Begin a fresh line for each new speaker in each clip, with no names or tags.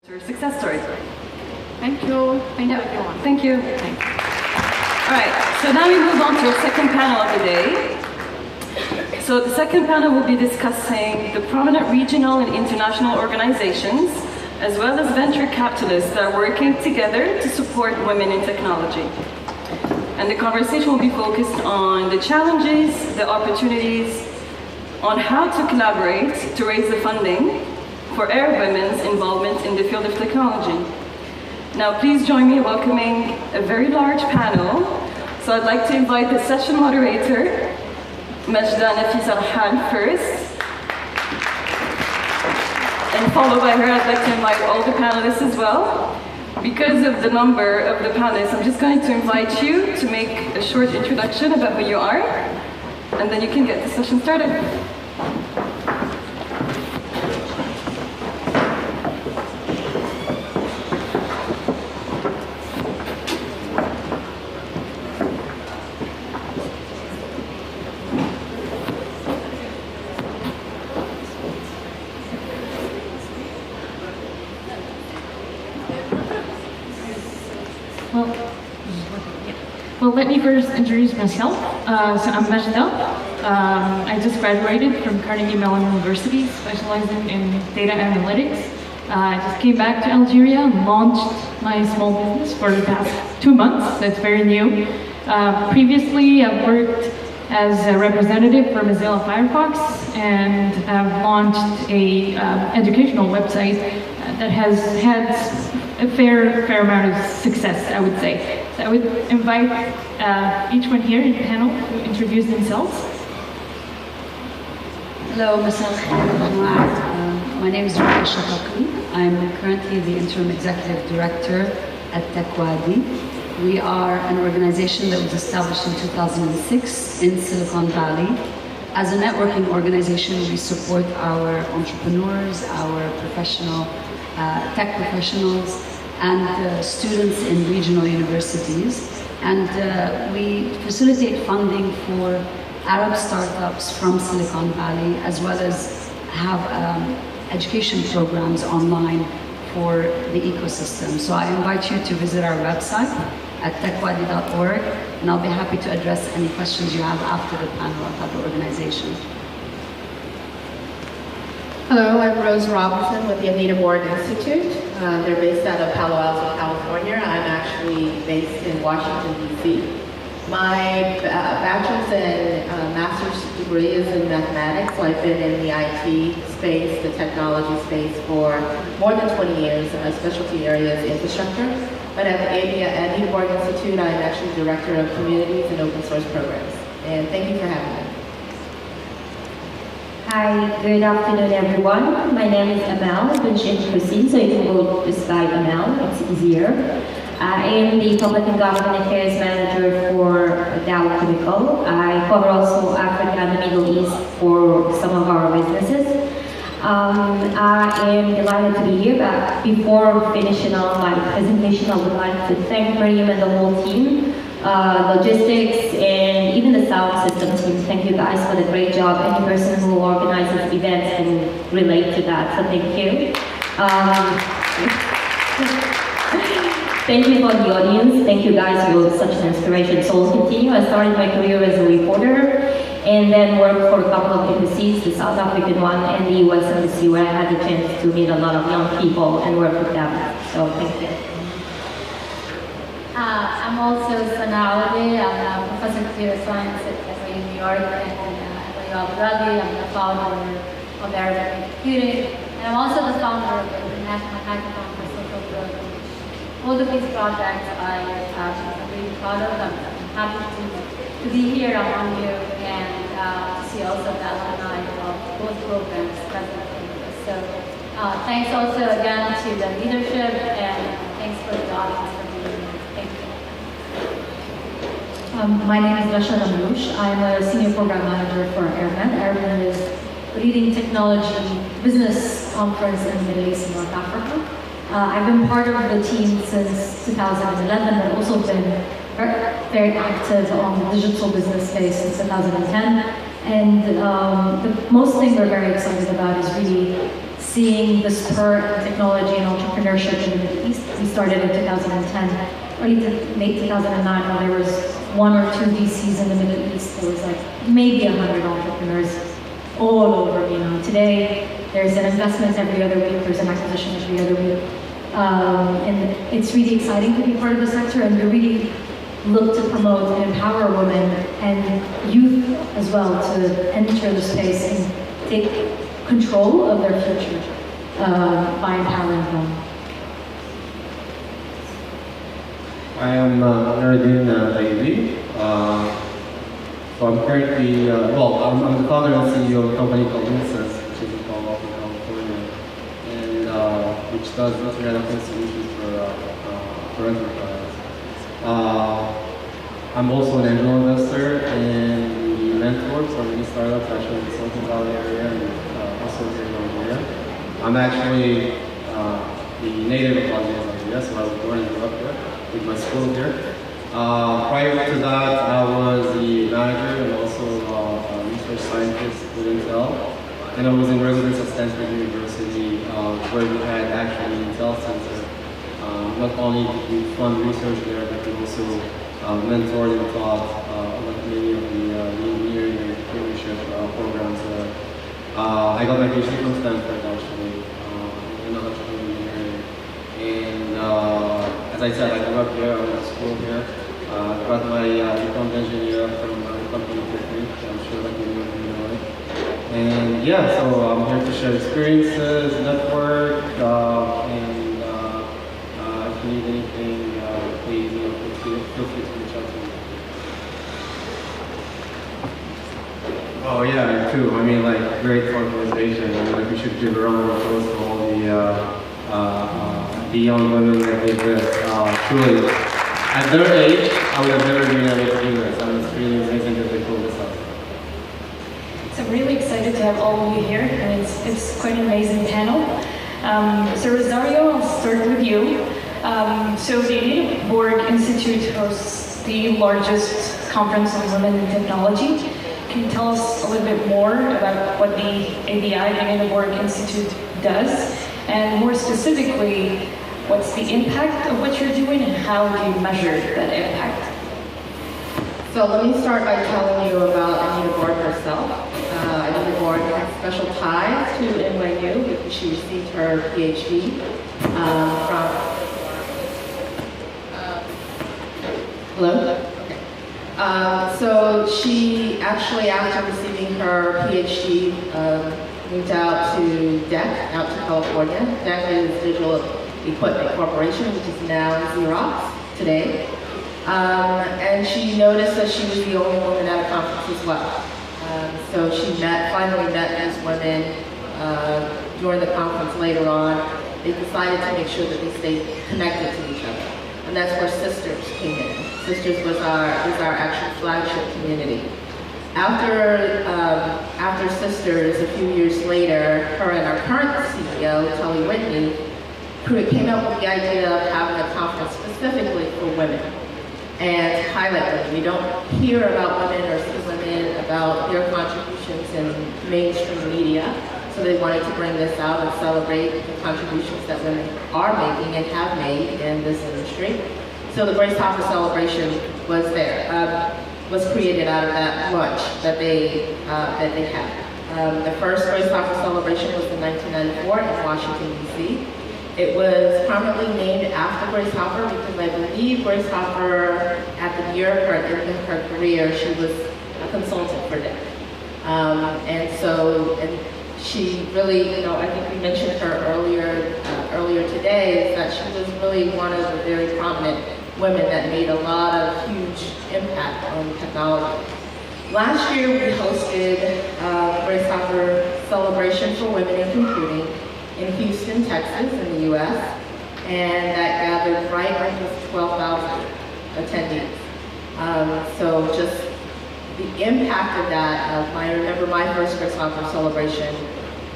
Success story.
Thank you. Thank you, everyone.
Thank you.
Thank you.
All right, so now we move on to our second panel of the day. So the second panel will be discussing the prominent regional and international organizations, as well as venture capitalists that are working together to support women in technology. And the conversation will be focused on the challenges, the opportunities, on how to collaborate to raise the funding for Arab women's involvement in the field of technology. Now, please join me in welcoming a very large panel. So I'd like to invite the session moderator, Majda, Nafissa, Rahal first. And followed by her, I'd like to invite all the panelists as well. Because of the number of the panelists, I'm just going to invite you to make a short introduction about who you are, and then you can get the session started.
Well, let me first introduce myself. So I'm Majda. I just graduated from Carnegie Mellon University, specializing in data analytics. I just came back to Algeria and launched my small business for the past 2 months. That's very new. Previously, I've worked as a representative for Mozilla Firefox, and I've launched a educational website that has had a fair amount of success, I would say. So I would invite each one here in the panel to introduce themselves.
Hello, my name is Chakaki. I'm currently the interim executive director at TechWadi. We are an organization that was established in 2006 in Silicon Valley. As a networking organization, we support our entrepreneurs, our tech professionals, and students in regional universities. And we facilitate funding for Arab startups from Silicon Valley, as well as have education programs online for the ecosystem. So I invite you to visit our website at techwadi.org, and I'll be happy to address any questions you have after the panel about the organization.
Hello, I'm Rose Robinson with the Anita Borg Institute. They're based out of Palo Alto, California. I'm actually based in Washington, D.C. My bachelor's and master's degree is in mathematics, so I've been in the IT space, the technology space for more than 20 years. My specialty area is infrastructure. But at the Anita Borg Institute, I'm actually Director of Communities and Open Source Programs. And thank you for having me.
Hi, good afternoon everyone. My name is Amel, Bencheikh Houcine, so you can go just by Amel, it's easier. I am the Public and Government Affairs Manager for Dow Chemical. I cover also Africa and the Middle East for some of our businesses. I am delighted to be here, but before finishing on my presentation, I would like to thank Mariam and the whole team, logistics, and even the sound system team. Thank you guys for the great job. Any person who organizes events can relate to that, so thank you. Thank you for the audience. Thank you guys for such an inspiration. So we'll continue. I started my career as a reporter and then worked for a couple of embassies, the South African one and the US embassy, where I had the chance to meet a lot of young people and work with them. So thank you.
I'm also Sana Odeh. I'm a professor of computer science at FAU New York and FAU Abu Dhabi. I'm the founder of ArabNET Computing, and I'm also the founder of the International Hackathon for Social Growth. Both of these projects I'm really proud of. I'm happy to be here among you and to see also the alumni of both programs present with us. So thanks also again to the leadership, and thanks for the audience for being here. Thank you.
My name is Ghamlouch. I'm a senior program manager for ArabNET. ArabNET is the leading technology business conference in the Middle East and North Africa. I've been part of the team since 2011, but also been very active on the digital business space since 2010. And the most thing we're very excited about is really seeing the spur in technology and entrepreneurship in the Middle East. We started in 2010, early to late 2009, when there was 1 or 2 VCs in the Middle East. There was like maybe 100 entrepreneurs all over Milan. Today, there's an investment every other week, there's an acquisition every other week. And it's really exciting to be part of the sector, and we really look to promote and empower women and youth as well to enter the space and take control of their future by empowering them.
I am Noureddine Tayebi. So I'm currently, I'm the founder and CEO of a company called InSence, which is in California, and which does internet of things solutions for enterprise. I'm also an angel investor and we mentor so many startups actually in the Silicon Valley area and also here in Algeria. I'm actually the native of Algeria, so I was born and grew up here with my school here. Prior to that, I was the manager and also a research scientist with Intel. And I was in residence at Stanford University, where we had actually an Intel Center. Not only did we fund research there, but we also mentored and taught like many of the engineering and leadership programs there. I got my PhD from Stanford actually, in electrical engineering. And as I said, I grew up here, I went to school here. I got my diploma engineer from a company technique, I'm sure that many of you know it. And yeah, so I'm here to share experiences, network, and if you need anything, please feel free to reach out to me. Oh yeah, too. I mean, like, great organization. I mean, like, we should give a round of applause to all the young women that did this. Truly, at their age, I would have never been able to do this. And it's really amazing that they pulled this off.
So I'm really excited to have all of you here, and it's quite an amazing panel. So Rosario, I'll start with you. So the Anita Borg Institute hosts the largest conference on women in technology. Can you tell us a little bit more about what the ABI, the Anita Borg Institute, does? And more specifically, what's the impact of what you're doing and how do you measure that impact?
So let me start by telling you about Anita Borg herself. Anita Borg has special ties to NYU because she received her PhD from... Hello? Okay. So she actually, after receiving her PhD, moved out to DEC, out to California. DEC is Digital Equipment Corporation, which is now Xerox today. And she noticed that she was the only woman at a conference as well. So she finally met these women during the conference later on. They decided to make sure that they stayed connected to each other. And that's where Sisters came in. Sisters was our actual flagship community. After Sisters, a few years later, her and our current CEO, Kelly Whitney, came up with the idea of having a conference specifically for women and to highlight women. We don't hear about women or see women about their contributions in mainstream media, so they wanted to bring this out and celebrate the contributions that women are making and have made in this industry. So the Grace Hopper celebration was created out of that lunch that they had. The first Grace Hopper celebration was in 1994 in Washington, D.C. It was prominently named after Grace Hopper because I believe Grace Hopper, at the year of her career, she was a consultant for them. And she really, I think we mentioned her earlier today, is that she was really one of the very prominent women that made a lot of huge impact on technology. Last year we hosted Grace Hopper Celebration for Women in Computing in Houston, Texas, in the U.S., and that gathered right under 12,000 attendees. So just the impact of that, I remember my first Grace Hopper celebration,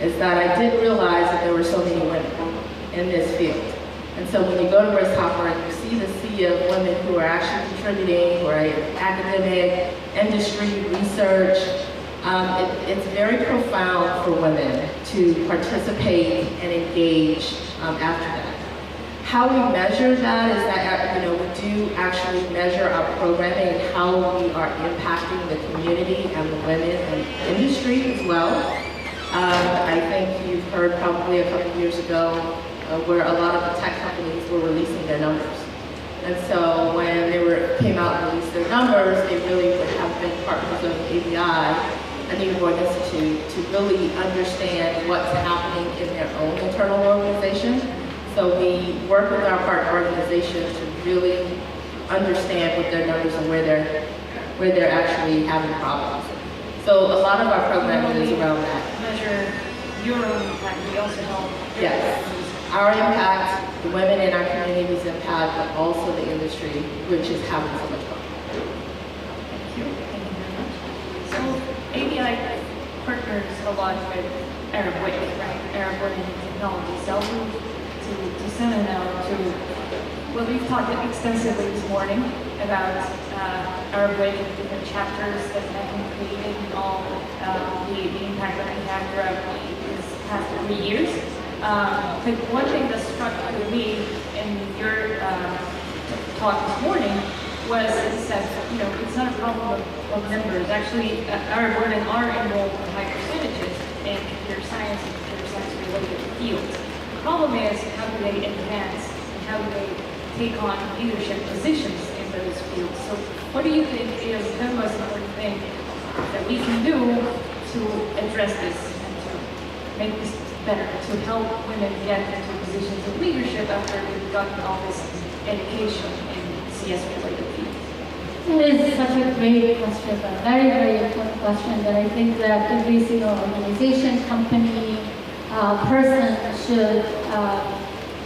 is that I did realize that there were so many women in this field. And so when you go to Grace Hopper and you see the sea of women who are actually contributing, who are in academic, industry, research, It's very profound for women to participate and engage after that. How we measure that is that, we do actually measure our programming and how we are impacting the community and the women and industry as well. I think you've heard probably a couple years ago where a lot of the tech companies were releasing their numbers. And so when they came out and released their numbers, they really would have been partners of ABI, Anita Borg Institute, to really understand what's happening in their own internal organization. So we work with our partner organizations to really understand what their numbers and where they're actually having problems. So a lot of our programming is around that.
Measure your own impact. We also help.
Yes. Our impact, the women in our community's impact, but also the industry, which is having so much fun.
Thank you. Thank you very much. So ABI partners a lot with ArabWIC, right? Arab Women in Technology. So to send it out to, well, we've talked extensively this morning about ArabWIC and different chapters that have been created and all the impact that we have for ArabWIC this past 3 years. But one thing that struck me in your talk this morning was that, it's not a problem of numbers. Actually, Arab women are enrolled in high percentages in computer science and computer science related fields. The problem is, how do they advance and how do they take on leadership positions in those fields? So what do you think is the most important thing that we can do to address this and to make this better, to help women get into positions of leadership after they've gotten all this education in CS-related fields?
It is such a great question, a very, very important question that I think that every single organization, company, person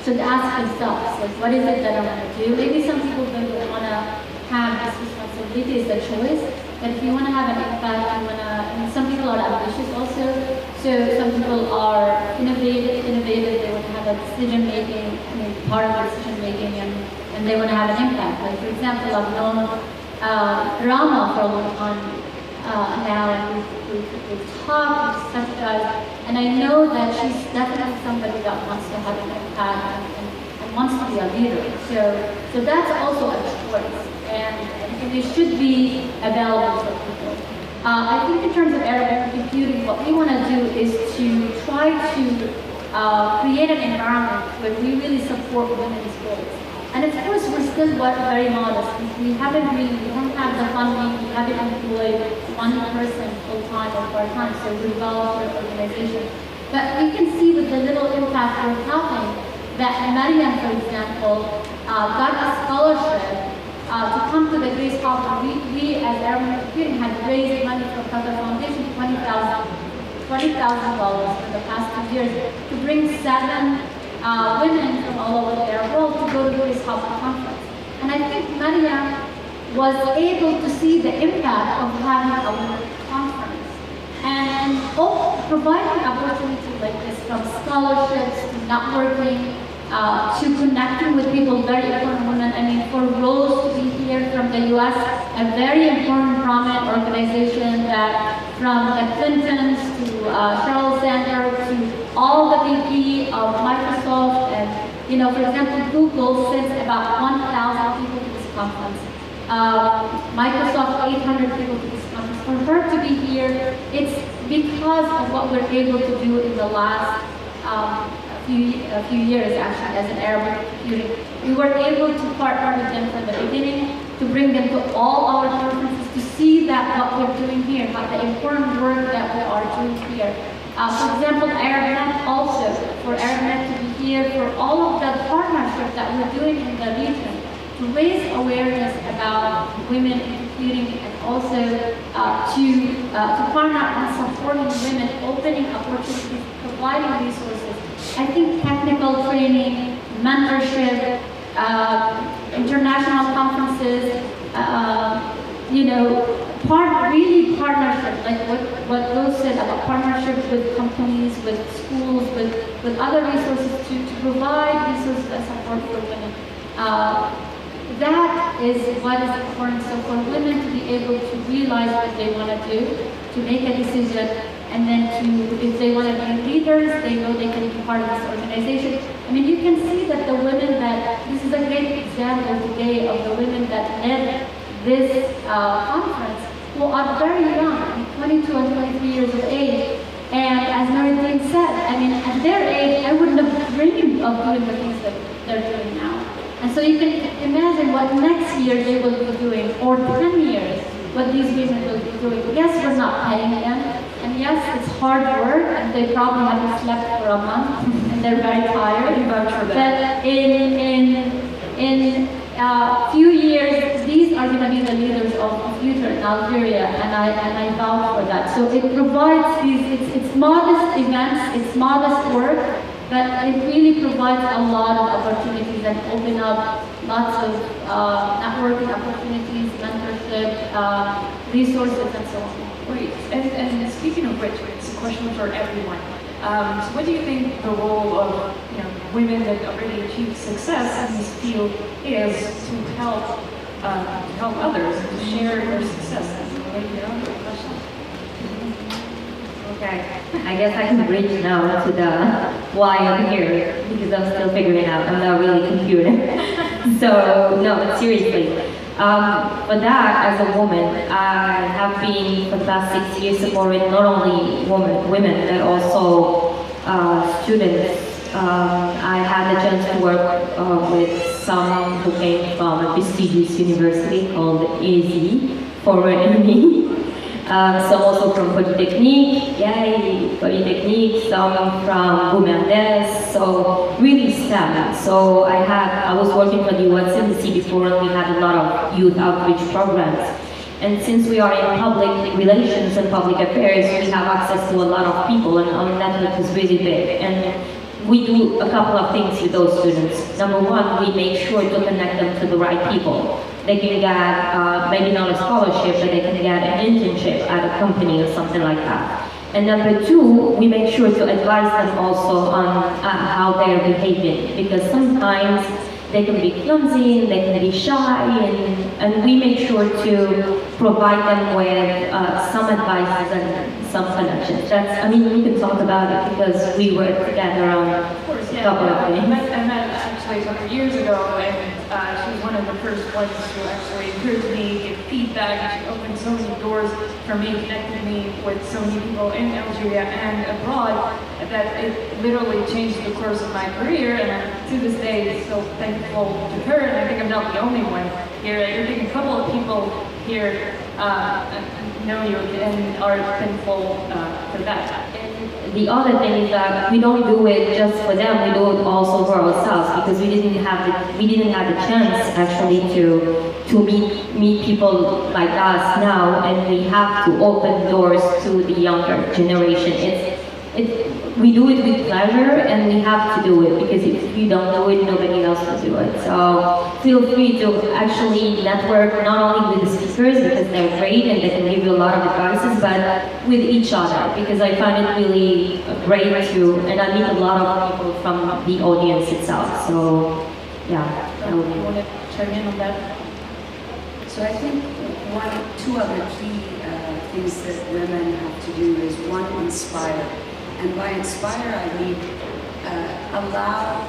should ask themselves, like, what is it that I want to do? Maybe some people don't want to have this responsibility, it's a choice. But if you want to have an impact, some people are ambitious also. So some people are innovative, they want to have a decision making, part of the decision making, and they want to have an impact. Like, for example, I've known Rama for a long time now, and we've talked, we've strategized, and I know that she's definitely somebody that wants to have an impact and wants to be a leader. So that's also a choice, and it should be available for people. I think in terms of Arab computing, what we want to do is to try to create an environment where we really support women's goals. And of course, we're still very modest. We don't have the funding, we haven't employed one person full-time or part-time, so we're volunteer organization. But we can see with the little impact we're having that Maryam, for example, got a scholarship to come to the Grace Hopper. We as ArabNET Computing had raised money from Qatar Foundation, $20,000 for the past 2 years to bring 7 women from all over the Arab world to go to the Grace Hopper conference. And I think Maryam was able to see the impact of having a women's conference and providing opportunities like this, from scholarships to networking, to connecting with people, very important women. I mean, for Rose to be here from the US, a very important, prominent organization that from the Clintons to Sheryl Sandberg to all the VP of Microsoft, and, for example, Google sends about 1,000 people to this conference. Microsoft, 800 people to this conference. For her to be here, it's because of what we're able to do in the last a few years, actually, as an ArabNET Computing. We were able to partner with them from the beginning, to bring them to all our conferences, to see that what we're doing here, about the important work that we are doing here. For example, ArabNET also, for ArabNET to be here, for all of the partnership that we're doing in the region, to raise awareness about women in computing, and also to partner on supporting women, opening opportunities, providing resources. I think technical training, mentorship, international conferences, really partnership, like what Rose said about partnership with companies, with schools, with other resources to provide resources that support for women. That is what is important. So for women to be able to realize what they want to do,
to make a decision, and then if they want to be leaders, they know they can be part of this organization. I mean, you can see that the women this is a great example today of the women that led this conference, who are very young, 22 and 23 years of age. And as Noureddine said, I mean, at their age, I wouldn't have dreamed of doing the things that they're doing now. And so you can imagine what next year they will be doing, or 10 years, what these women will be doing. Yes, we're not paying them, and yes, it's hard work, and they probably haven't slept for a month, and they're very tired. But in a few years, these are going to be the leaders of the future in Algeria, and I vouch for that. So it provides it's modest events, it's modest work, but it really provides a lot of opportunities and open up lots of networking opportunities, mentorship, resources, and so on.
Great. And speaking of which, it's a question for everyone. So what do you think the role of women that already achieved success in this field is to help others and to share their success? Maybe your own question.
Okay, I guess I can bridge now to the why I'm here, because I'm still figuring out. I'm not really computer. So no, but seriously. For that, as a woman, I have been for the past 6 years supporting not only women, but also students. I had the chance to work with some who came from a prestigious university called AZ, former enemy. Some also from Polytechnique, some from Boumerdes, so really STEM. So I was working for the US Embassy before, and we had a lot of youth outreach programs. And since we are in public relations and public affairs, we have access to a lot of people, and our network is really big. And we do a couple of things with those students. Number one, we make sure to connect them to the right people. They can get, maybe not a scholarship, but they can get an internship at a company or something like that. And number two, we make sure to advise them also on how they're behaving, because sometimes they can be clumsy, they can be shy, and we make sure to provide them with some advice and some connections. We can talk about it because we work together on a couple of things.
I met actually a couple of years ago, and she was one of the first ones to actually encourage me, give feedback, and she opened so many doors for me, connected me with so many people in Algeria and abroad, that it literally changed the course of my career, and I'm to this day so thankful to her, and I think I'm not the only one here. I think a couple of people here know you and are thankful for that.
The other thing is that we don't do it just for them, we do it also for ourselves, because we didn't have the chance actually to meet people like us now, and we have to open doors to the younger generation. We do it with pleasure, and we have to do it, because if you don't do it, nobody else will do it. So feel free to actually network not only with the speakers, because they're great and they can give you a lot of advices, but with each other, because I find it really great to, and I meet a lot of people from the audience itself. So yeah.
You want to chime in on that?
So I think two other key things that women have to do is one, inspire. And by inspire, I mean allow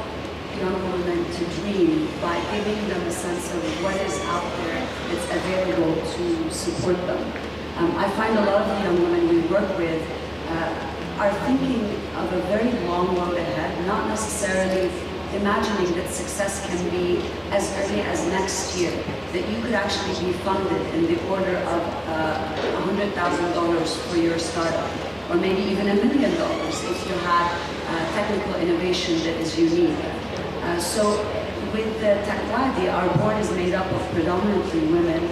young women to dream by giving them a sense of what is out there that's available to support them. I find a lot of the young women we work with are thinking of a very long road ahead, not necessarily imagining that success can be as early as next year, that you could actually be funded in the order of $100,000 for your startup, or maybe even $1 million if you have technical innovation that is unique. So with the TechWadi, our board is made up of predominantly women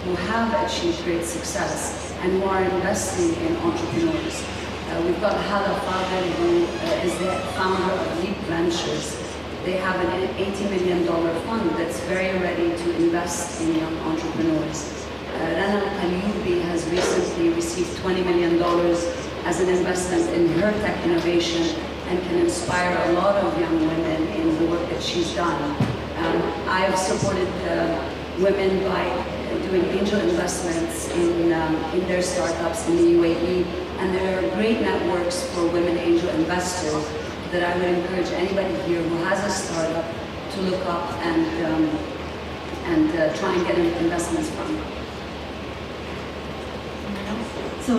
who have achieved great success and who are investing in entrepreneurs. We've got Hala Fadel, who is the founder of Leap Ventures. They have an $80 million fund that's very ready to invest in young entrepreneurs. Rahal has recently received $20 million as an investment in her tech innovation and can inspire a lot of young women in the work that she's done. I have supported women by doing angel investments in their startups in the UAE, and there are great networks for women angel investors that I would encourage anybody here who has a startup to look up and try and get investments from.
So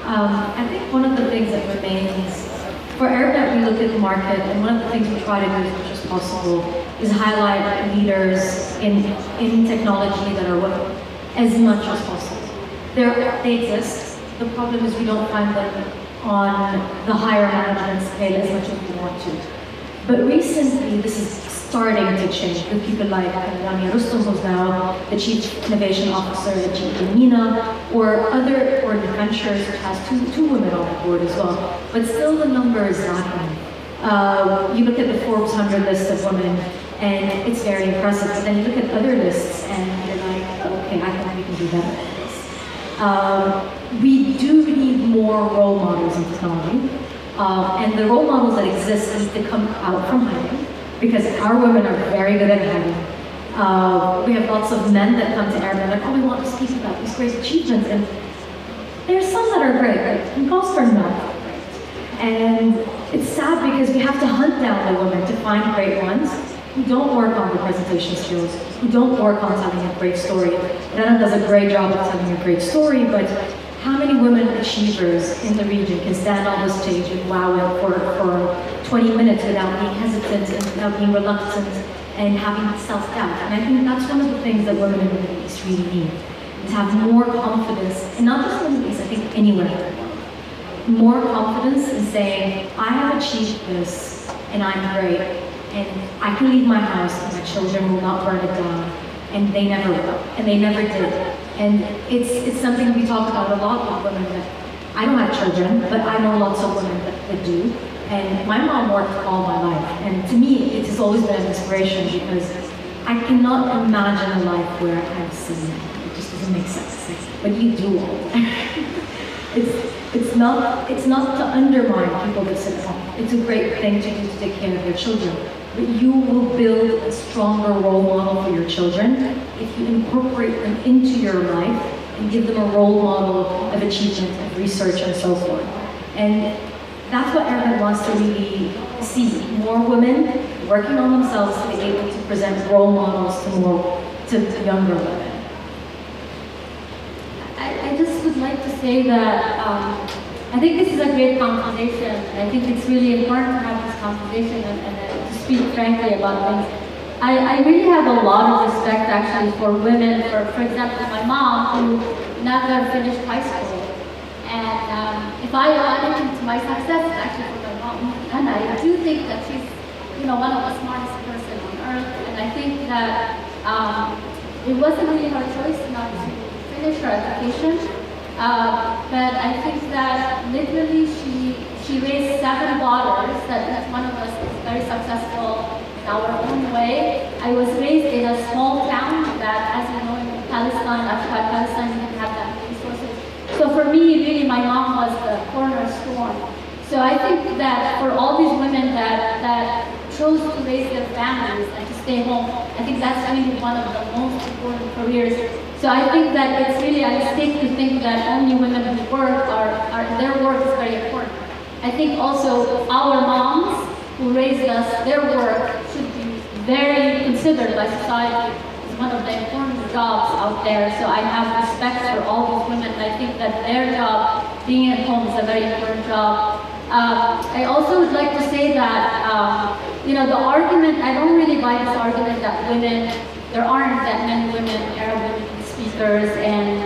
I think one of the things that remains, for ArabNET we look at the market, and one of the things we try to do as much as possible is highlight leaders in technology that are women as much as possible. They exist. The problem is we don't find them on the higher management scale as much as we want to. But recently this is starting to change with people like Rami Rustam, who's now the Chief Innovation Officer at GE Mina, or the Ventures, which has two women on the board as well. But still the number is lacking. You look at the Forbes 100 list of women, and it's very impressive. But then you look at other lists, and you're like, okay, I think we can do better than this. We do need more role models in technology, and the role models that exist need to come out from hiding, because our women are very good at hiding. We have lots of men that come to ArabNET and, we want to speak about these great achievements, and there's some that are great, and most are not great. And it's sad because we have to hunt down the women to find great ones who don't work on the presentation skills, who don't work on telling a great story. Rana does a great job of telling a great story, but how many women achievers in the region can stand on the stage and wow it for 20 minutes without being hesitant and without being reluctant and having self-doubt? And I think that's one of the things that women in the Middle East really need, is have more confidence, and not just in the Middle East, I think anywhere in the world. More confidence in saying, I have achieved this, and I'm great, and I can leave my house and my children will not burn it down, and they never will, and they never did. And it's something we talk about a lot with women that, I don't have children, but I know lots of women that do. And my mom worked all my life, and to me, it has always been an inspiration, because I cannot imagine a life where I've seen it. It just doesn't make sense. But you do all that. It's not to undermine people that sit at home. It's a great thing to do to take care of your children. But you will build a stronger role model for your children if you incorporate them into your life and give them a role model of achievement, of research, and so forth. And that's what ArabNET wants to really see. More women working on themselves to be able to present role models to younger women.
I just would like to say that I think this is a great conversation. I think it's really important to have this conversation and to speak frankly about things. I really have a lot of respect actually for women, for example, my mom, who never finished high school. And if I owe anything to my success, it's actually for my mom. And I do think that she's, one of the smartest person on earth. And I think that it wasn't really her choice not to finish her education. But I think that literally she raised 7 daughters, that each one of us is very successful in our own way. I was raised in a small town that, as you know, in Palestine, occupied Palestine, didn't have that many resources. So for me, really, my mom was the cornerstone. So I think that for all these women that chose to raise their families and to stay home, I think that's really one of the most important careers. So I think that it's really a mistake to think that only women who work their work is very important. I think also our moms who raised us, their work should be very considered by society as one of the important jobs out there. So I have respect for all these women. I think that their job, being at home, is a very important job. I also would like to say that, the argument, I don't really buy this argument that there aren't that many women, Arab women speakers and,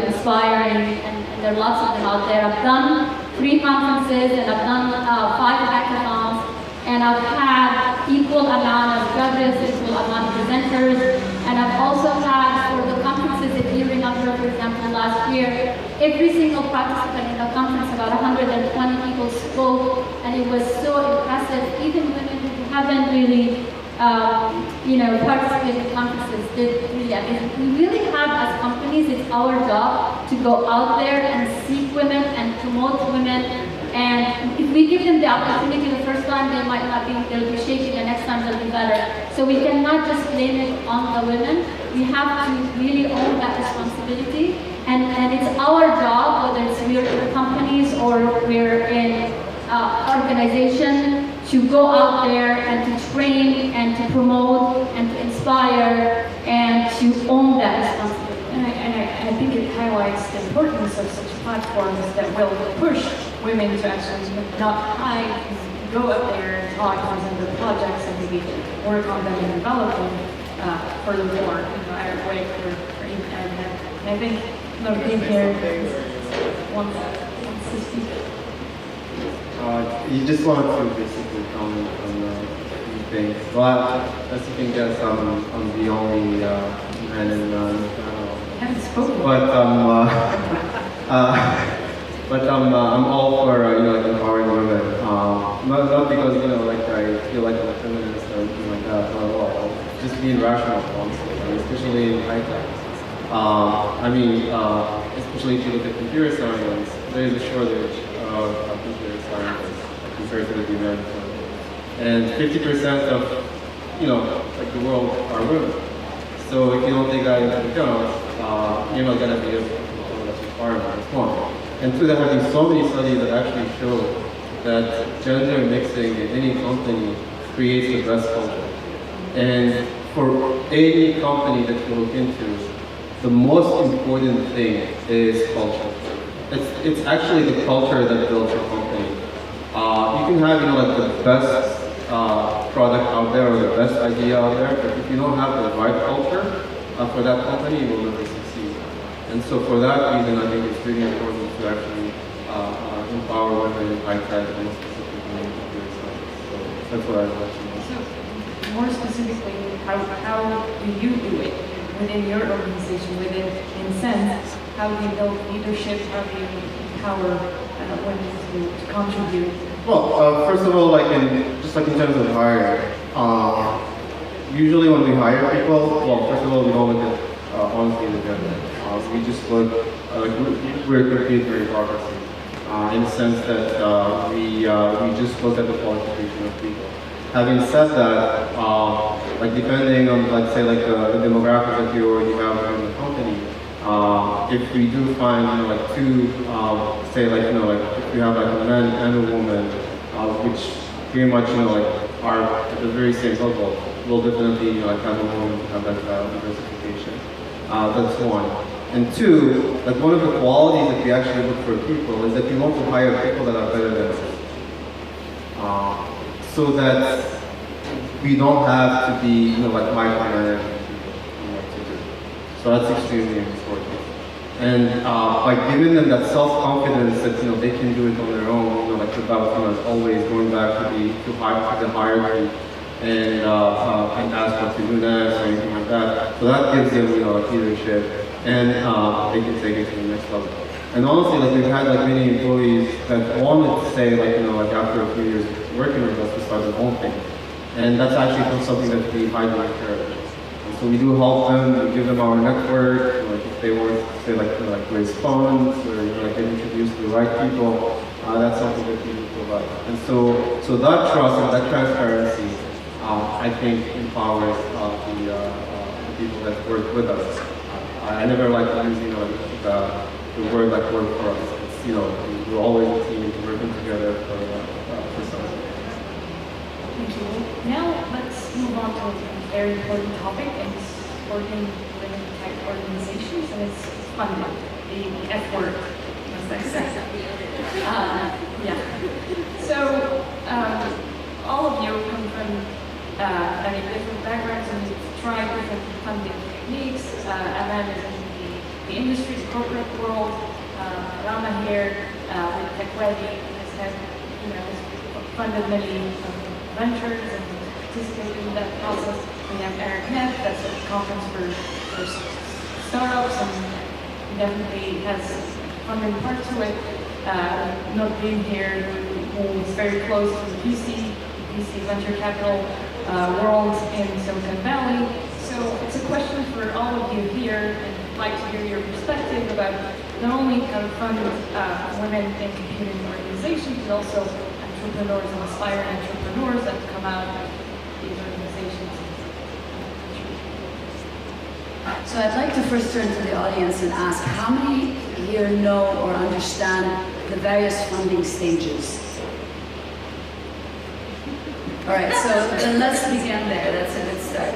inspiring, and there are lots of them out there. I've done 3 conferences and I've done 5 hackathons, and I've had equal amount of judges, equal amount of presenters, and I've also had, for the conferences, if you remember, for example, last year, every single participant in the conference, about 120 people spoke, and it was so impressive. Even women who haven't really participated in conferences did really amazing. We really have, as companies, it's our job to go out there and seek women and promote women. And if we give them the opportunity the first time, they might not be, they'll be shaky, the next time they'll be better. So we cannot just blame it on the women. we have to really own that responsibility, and it's our job, whether it's we're in companies or we're in organization, to go out there and to train and to promote and to inspire and to own that responsibility.
And I think it highlights the importance of such platforms that will push women to actually not hide, go out there and talk, present their projects, and maybe work on them and develop them furthermore. ArabWIC or even ArabNET. And I think Noureddine here wants to speak.
You just want to basically comment on a few things. Well, as you can guess, I'm the only man in the panel.
I haven't spoken.
But I'm all for like empowering women. Not because I feel like I'm a feminist or anything like that. Not at all. Just being rational, honestly, especially in high tech. Especially if you look at computer science, there is a shortage of computer scientists compared to the demand for it. And 50% of the world are women. So if you don't take that into account, you're not going to be able to fulfill that requirement. That's one. And two, there have been so many studies that actually show that gender mixing in any company creates the best culture. And for any company that you look into, the most important thing is culture. It's actually the culture that builds your company. You can have the best product out there or the best idea out there, but if you don't have the right culture for that company, you will never succeed. And so for that reason, I think it's really important to actually empower women in high tech and specifically in computer science. So that's what I'd like to know.
So more specifically, how do you do it within your organization, within InSence? How do you build leadership? How do you empower women to contribute?
Well, first of all, in terms of hiring, usually when we hire people, first of all, we don't look at honestly the gender. We just look, we're complete meritocracy, in the sense that we just look at the qualification of people. Having said that, depending on, the demographics that you already have within the company, if we do find, two, if we have a man and a woman, which pretty much, are at the very same level, we'll definitely, have a woman to have that diversification. That's one. And two, one of the qualities that we actually look for people is that we want to hire people that are better than us. So that we don't have to be, micromanaging people. So that's extremely important. And by giving them that self-confidence that they can do it on their own, without always going back to the hierarchy and ask what to do next or anything like that. So that gives them leadership, and they can take it to the next level. And honestly, we've had many employees that wanted to say after a few years working with us to start their own thing. And that's actually something that we highly encourage. And so we do help them, we give them our network, if they want to say raise funds or get introduced to the right people, that's something that we do provide. And so that trust and that transparency, I think empowers the people that work with us. I never like to use the word work for us. It's we're always a team working together for something.
Thank you. Now let's move on to a very important topic, and it's working within tech organizations, and it's funding, the F word, as I say. So all of you come from many different backgrounds and you've tried different funding techniques. Amel is in the industry, the corporate world. Rama here with TechWadi has funded many ventures and participated in that process. We have ArabNET, that's a conference for startups, and definitely has a funding part to it. Noureddine here, who is very close to the VC venture capital world in Silicon Valley. So it's a question for all of you here, and I'd like to hear your perspective about not only how to fund women in computing organizations, but also entrepreneurs and aspiring entrepreneurs that come out of these organizations.
So I'd like to first turn to the audience and ask how many here know or understand the various funding stages? All right, so then let's begin there. That's a good start.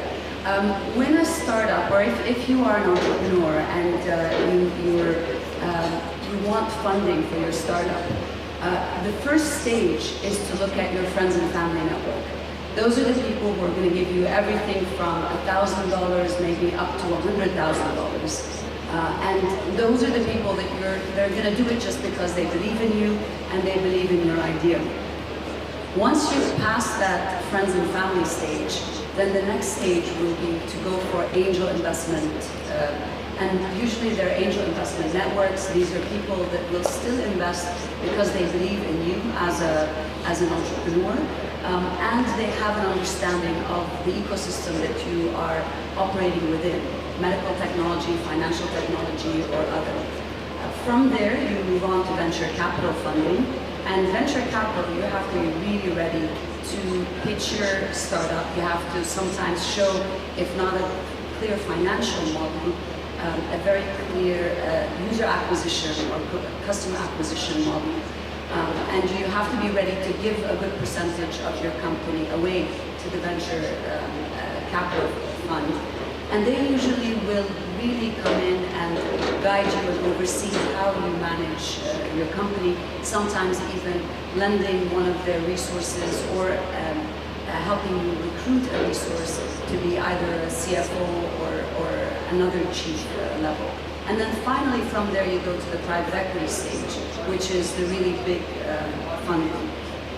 When a startup, or if you are an entrepreneur and you want funding for your startup, the first stage is to look at your friends and family network. Those are the people who are going to give you everything from $1,000 maybe up to $100,000. And those are the people that they're going to do it just because they believe in you and they believe in your idea. Once you've passed that friends and family stage, then the next stage will be to go for angel investment. And usually they're angel investment networks. These are people that will still invest because they believe in you as an entrepreneur. And they have an understanding of the ecosystem that you are operating within, medical technology, financial technology, or other. From there, you move on to venture capital funding. And venture capital, you have to be really ready to pitch your startup. You have to sometimes show, if not a clear financial model, a very clear user acquisition or customer acquisition model. And you have to be ready to give a good percentage of your company away to the venture capital fund. And they usually will really come in and guide you and oversee how you manage your company, sometimes even lending one of their resources or helping you recruit a resource to be either a CFO or another chief level. And then finally from there you go to the private equity stage, which is the really big funding.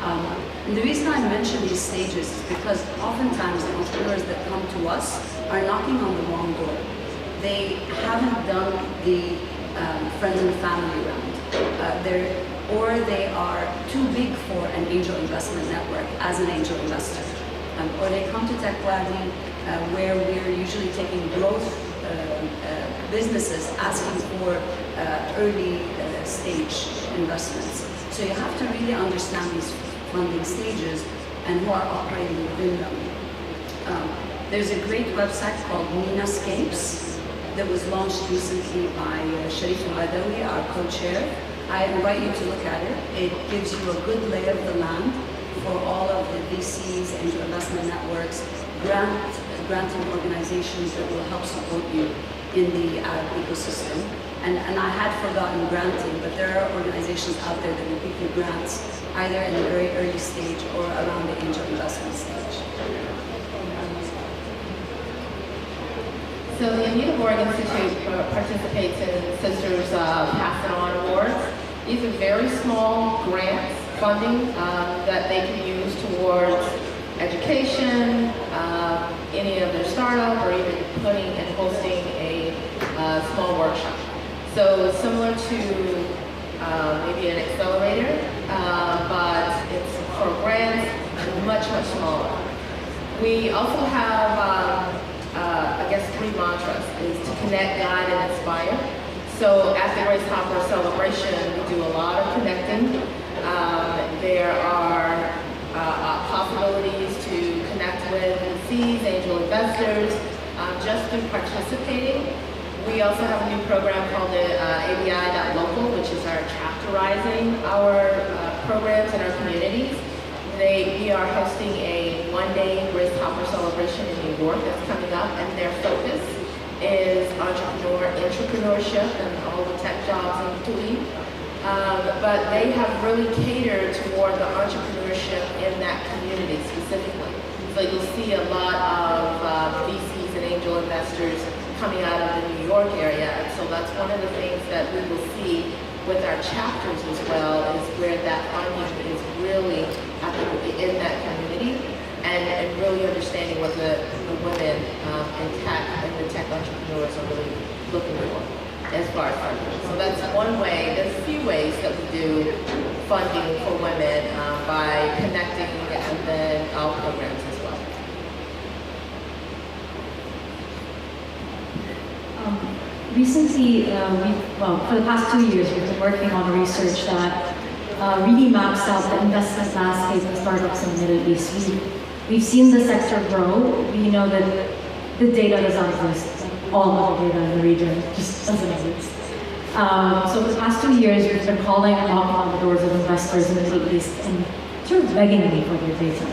And the reason I mention these stages is because oftentimes the entrepreneurs that come to us are knocking on the wrong door. They haven't done the friends and family round. Or they are too big for an angel investment network as an angel investor. Or they come to TechWadi where we're usually taking growth businesses asking for early stage investments. So you have to really understand these funding stages and who are operating within them. There's a great website called Minascapes that was launched recently by Sharif al-Badawi, our co-chair. I invite you to look at it. It gives you a good lay of the land for all of the VCs, angel investment networks, granting organizations that will help support you in the Arab ecosystem. And I had forgotten granting, but there are organizations out there that will give you grants either in the very early stage or around the angel investment stage.
So the Anita Borg Institute participates in Sisters Pass It On Awards. These are very small grants, funding that they can use towards education, any of their startup, or even putting and hosting a small workshop. So similar to maybe an accelerator, but it's for grants, much, much smaller. We also have, I guess, 3 mantras, is to connect, guide, and inspire. So at the Grace Hopper celebration, we do a lot of connecting. There are possibilities to connect with VCs, angel investors, just through participating. We also have a new program called the ABI.local, which is our chapterizing our programs in our communities. We are hosting a one-day Grace Hopper celebration in New York that's coming up, and their focus is entrepreneurship and all the tech jobs in between. But they have really catered toward the entrepreneurship in that community specifically. So you'll see a lot of VCs and angel investors coming out of the New York area. And so that's one of the things that we will see with our chapters as well, is where that funding is really in that community and really understanding what the women in tech and the tech entrepreneurs are really looking for as far as funding. So that's one way. There's a few ways that we do funding for women by connecting and then our programs as well.
Recently, for the past 2 years, we've been working on research that really maps out the investment landscape of startups in the Middle East. We've seen the sector grow. We know that the data does not exist. all other data in the region just doesn't exist. So for the past 2 years, we've been calling and knocking on the doors of investors in the Middle East and sort of begging them for their data.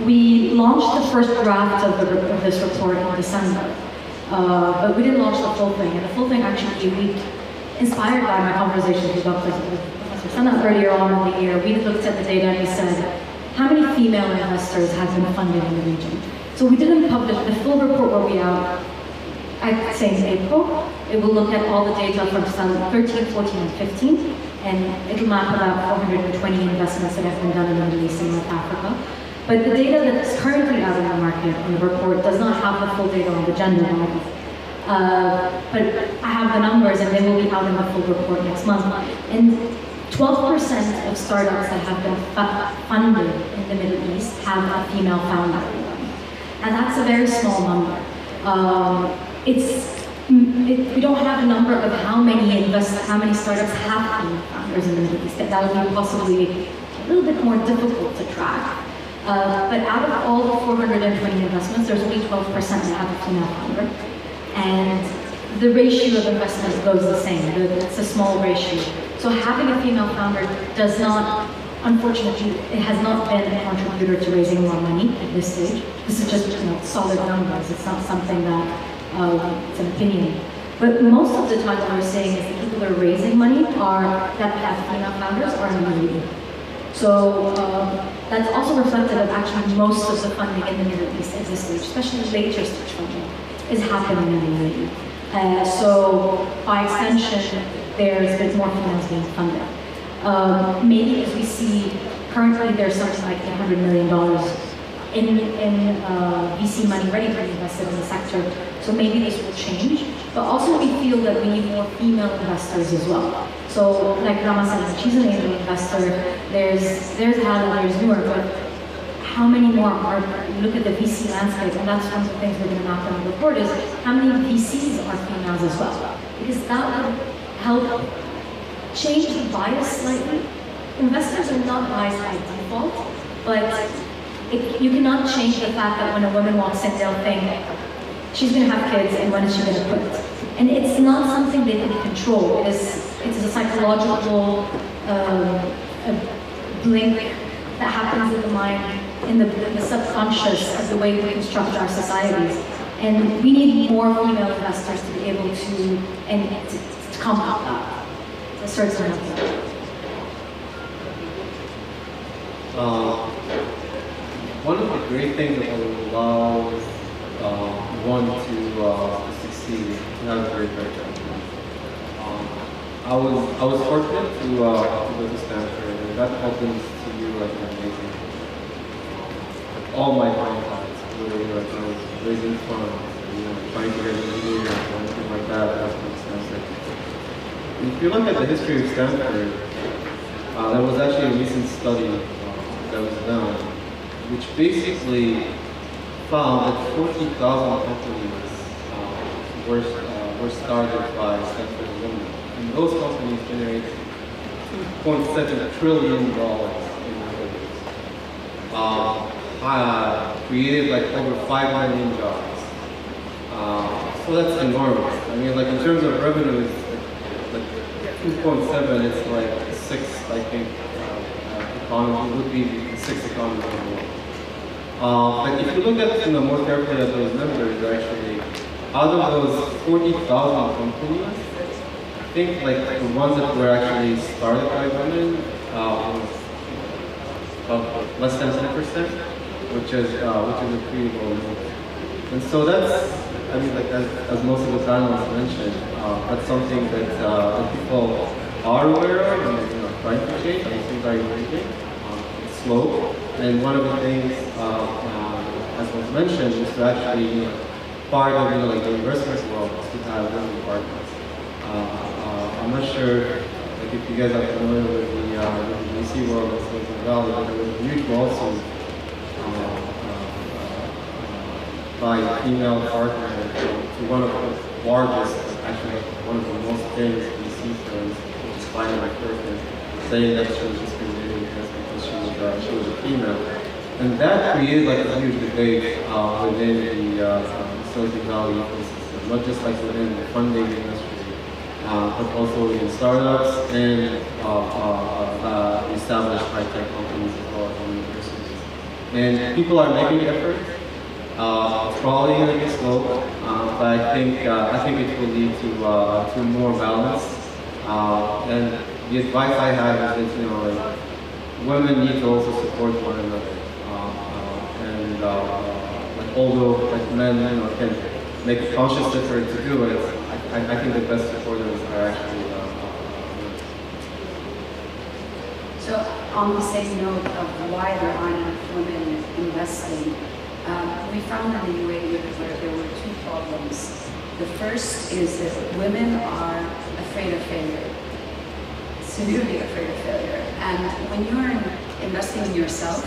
We launched the first draft of this report in December, but we didn't launch the full thing. And the full thing actually, we, inspired by my conversations with Professor Sana earlier on in the year, we looked at the data and we said, how many female investors have been funded in the region? So we didn't publish, the full report will be out, I'd say in April. It will look at all the data from 2013, 14, and 15, and it'll map about 420 investments that have been done in the Middle East and North Africa. But the data that is currently out in the market in the report does not have the full data on the gender model. But I have the numbers and they will be out in the full report next month. And 12% of startups that have been funded in the Middle East have a female founder in them. And that's a very small number. We don't have a number of how many startups have female founders in the Middle East. That would be possibly a little bit more difficult to track. But out of all the 420 investments, there's only 12% that have a female founder. And the ratio of investments goes the same. It's a small ratio. So having a female founder does not, unfortunately, it has not been a contributor to raising more money at this stage. This is just solid numbers. It's not something that it's an opinion. But most of the time what we're saying is the people that are raising money that have female founders are in the UAE. So that's also reflective of actually most of the funding in the Middle East at this stage, especially later stage funding, is happening in the UAE. So by extension, there's been more females being funded. Maybe as we see, currently there's something like $800 million in VC money ready to be invested in the sector. So maybe this will change. But also we feel that we need more female investors as well. So like Rama said, she's an angel investor. There's Rahal, there's Noor, but how many more are, you look at the VC landscape, and that's one of the things we're going to map on the report is how many VCs are females as well. Because that would help change the bias slightly. Investors are not biased by default, but you cannot change the fact that when a woman walks in, they'll think, she's going to have kids, and when is she going to quit? And it's not something they can control. It's a psychological blink that happens in the mind, in the subconscious of the way we construct our societies. And we need more female investors to be able to combat that. To start something.
One of the great things that allows one to succeed is to have a great background. I was fortunate to go to Stanford, and that opens to you like an amazing. All my contacts, really, like I was raising funds, trying to get an engineer or anything like that. That's what Stanford. If you look at the history of Stanford, there was actually a recent study that was done, which basically found that 40,000 companies were started by Stanford women. And those companies generate $2.7 trillion in revenue. Created like over 5 million jobs. So that's enormous. I mean, like in terms of revenue, it's like 2.7, it's like 6, I think, economy would be the 6th economy in the world. But if you look at more carefully at those numbers, actually, out of those 40,000 companies, I think like the ones that were actually started by women was less than 10%, which is a pretty low number. And so that's, I mean, like as most of the panelists mentioned, that's something that people are aware of and trying to change. I think very quickly. It's slow. And one of the things, as was mentioned, is to actually part of like the investment world is to have women partners. I'm not sure like if you guys are familiar with the VC world in Silicon Valley, but there was a huge lawsuit by a female partner to one of the largest, actually one of the most famous VC firms, which is saying that she was discriminating because she was a female. And that created like a huge debate within the Silicon Valley ecosystem, not just like within the funding industry, but also in startups and established high-tech companies as well as universities. And people are making effort. It's probably going to be slow, but I think it will lead to more balance. And the advice I have is that like, women need to also support one another. Like, although like men can make a conscious effort to do it, I think the best supporters are actually women.
So on the same note of why there aren't women investing, we found in the UAE where there were two problems. The first is that women are afraid of failure, severely afraid of failure. And when you're investing in yourself,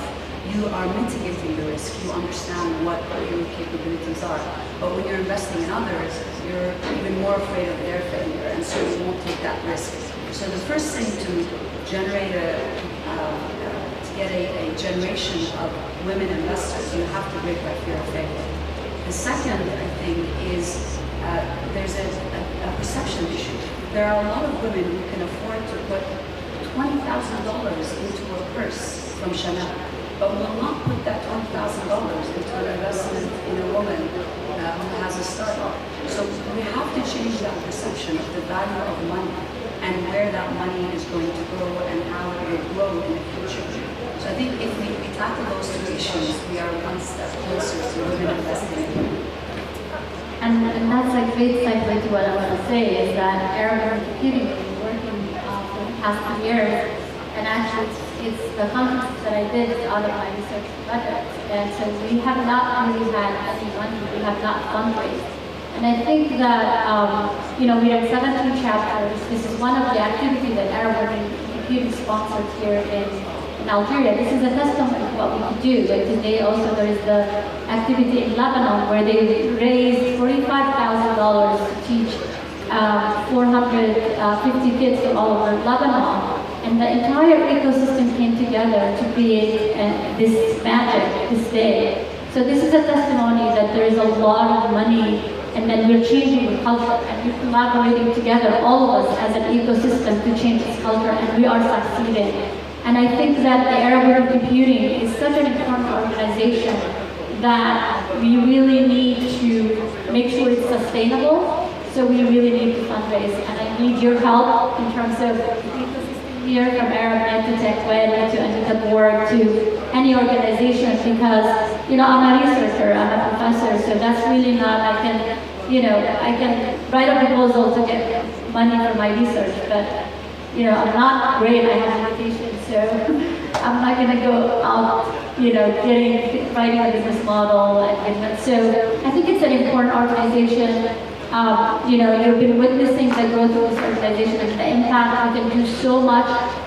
you are mitigating the risk. You understand what your capabilities are. But when you're investing in others, you're even more afraid of their failure, and so you won't take that risk. So the first thing to generate get a generation of women investors, you have to break that fear of failure. The second, I think, is there's a perception issue. There are a lot of women who can afford to put $20,000 into a purse from Chanel, but will not put that $20,000 into an investment in a woman who has a startup. So we have to change that perception of the value of money and where that money is going to go and how it will grow in the future. So I think if we tackle those two issues, we are one step closer to women investing in women.
And that's a great segue to what I want to say, is that ArabNET computing has been working for the past 2 years, and actually it's the conferences that I did out of my research budget. And so we have not really had any money, we have not fundraised. And I think that, we are in 17 chapters. This is one of the activities that ArabNET computing sponsored here in Algeria. This is a testament to what we could do. Like today also there is the activity in Lebanon where they raised $45,000 to teach 450 kids from all over Lebanon. And the entire ecosystem came together to create this magic this day. So this is a testimony that there is a lot of money, and then we're changing the culture, and we're collaborating together, all of us as an ecosystem, to change this culture, and we are succeeding. And I think that the ArabNET Computing is such an important organization that we really need to make sure it's sustainable. So we really need to fundraise, and I need your help in terms of here from ArabNET to TechWadi to Anita Borg to any organization, because I'm a researcher, I'm a professor, so that's really not, I can write a proposal to get money for my research, but I'm not great, I have limitations, so I'm not going to go out, writing a business model, and so I think it's an important organization. You've been witnessing the growth of this organization and the impact. We can do so much.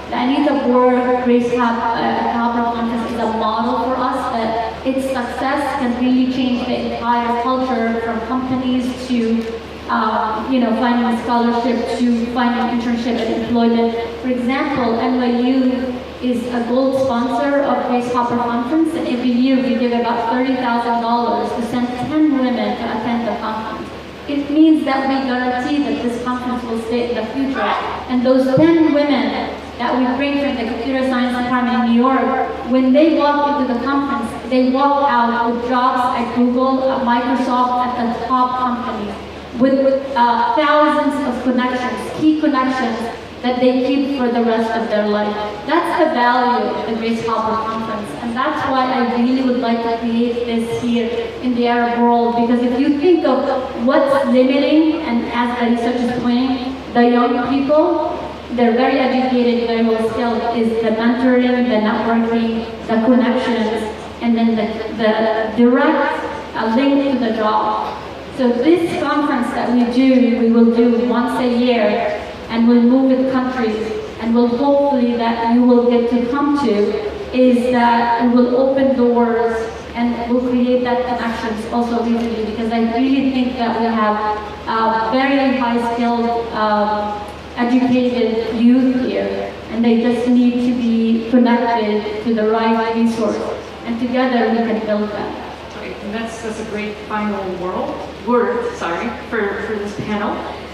The Anita Borg Grace Copper Conference is a model for us that its success can really change the entire culture, from companies to finding a scholarship to finding internship and employment. For example, NYU is a gold sponsor of Grace Hopper Conference, and every year we give about $30,000 to send 10 women to attend the conference. It means that we guarantee that this conference will stay in the future. And those 10 women that we bring from the computer science department in New York, when they walk into the conference, they walk out with jobs at Google, at Microsoft, at the top companies, with thousands of connections, key connections that they keep for the rest of their life. That's the value of the Grace Hopper Conference, and that's why I really would like to create this here in the Arab world, because if you think of what's limiting, and as the research is pointing, the young people, they're very educated, very well skilled, is the mentoring, the networking, the connections, and then the direct link to the job. So this conference that we will do once a year, and we'll move with countries, and will hopefully that you will get to come to, is that it will open doors and will create that connections also easily, because I really think that we have very high-skilled, educated youth here, and they just need to be connected to the right resource, and together we can build that.
that's a great final word for this panel.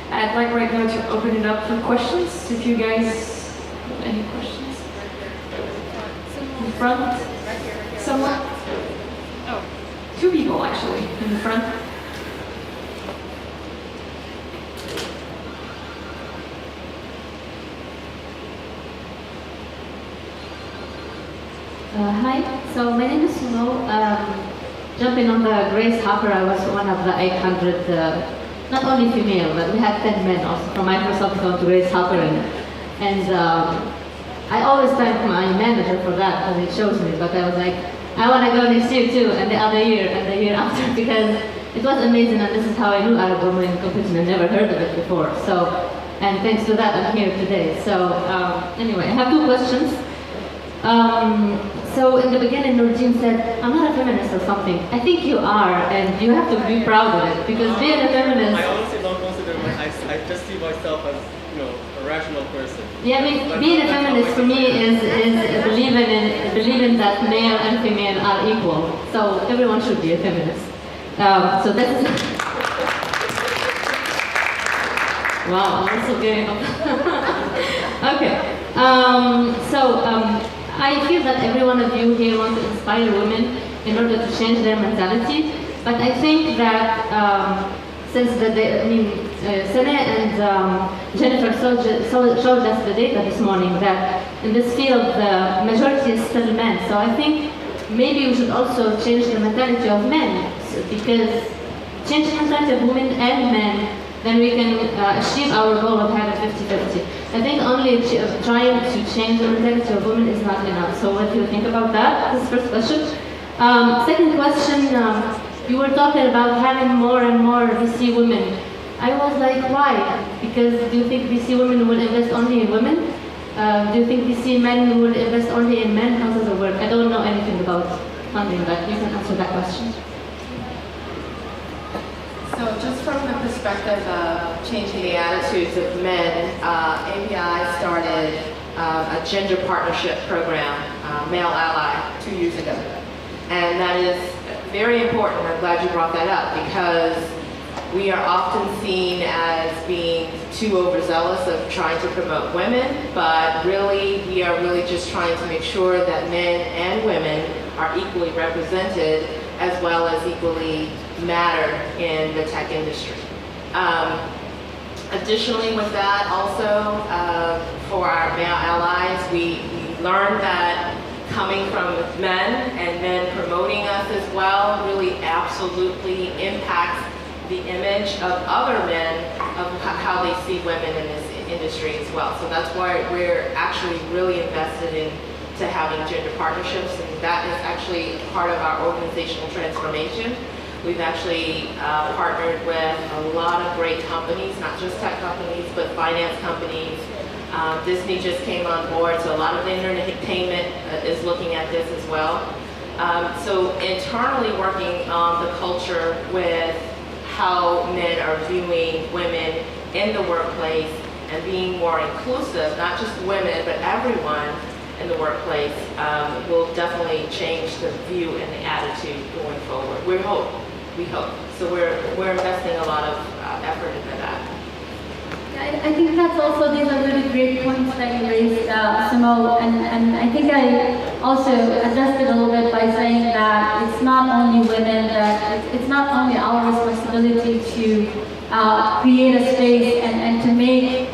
I'd like right now to open it up for questions. If you guys have any questions. In front? Someone? Oh, two people actually in the front.
Hi, so my name is Sumo. Jumping on the Grace Hopper, I was one of the 800, not only female, but we had 10 men also from Microsoft going to Grace Hopper. And I always thank my manager for that because he chose me, but I was like, I want to go next year too, and the other year, and the year after, because it was amazing, and this is how I knew Arab Women in Competition. I never heard of it before. So, and thanks to that, I'm here today. So anyway, I have two questions. So in the beginning, Noureddine said, I'm not a feminist or something. I think you are, and you have to be proud of it, because being a feminist...
I honestly don't consider myself, I just see myself as, a rational person.
Yeah, I mean, being a feminist for me is believing that male and female are equal. So everyone should be a feminist. So that is... Wow, I'm also getting up. Okay. I feel that every one of you here wants to inspire women in order to change their mentality, but I think that since Sene and Jennifer showed us the data this morning that in this field the majority is still men. So I think maybe we should also change the mentality of men, because changing the mentality of women and men, then we can achieve our goal of having 50-50. I think only trying to change the mentality of women is not enough. So what do you think about that? This is the first question. Second question, you were talking about having more and more VC women. I was like, why? Because do you think VC women will invest only in women? Do you think VC men will invest only in men? How does it work? I don't know anything about funding, but you can answer that question.
So just from the perspective of changing the attitudes of men, API started a gender partnership program, Male Ally, 2 years ago. And that is very important. I'm glad you brought that up, because we are often seen as being too overzealous of trying to promote women, but really we are really just trying to make sure that men and women are equally represented as well as equally matter in the tech industry. Additionally with that also, for our male allies, we learned that coming from men and men promoting us as well really absolutely impacts the image of other men of how they see women in this industry as well. So that's why we're actually really invested in having gender partnerships, and that is actually part of our organizational transformation. We've actually partnered with a lot of great companies, not just tech companies, but finance companies. Disney just came on board, so a lot of the entertainment is looking at this as well. So internally working on the culture with how men are viewing women in the workplace and being more inclusive, not just women, but everyone in the workplace will definitely change the view and the attitude going forward. We hope. So we're investing a lot of effort into that.
I think that's also, these are really great points that you raised, Simo, and I think I also addressed it a little bit by saying that it's not only women, that it's not only our responsibility to create a space and to make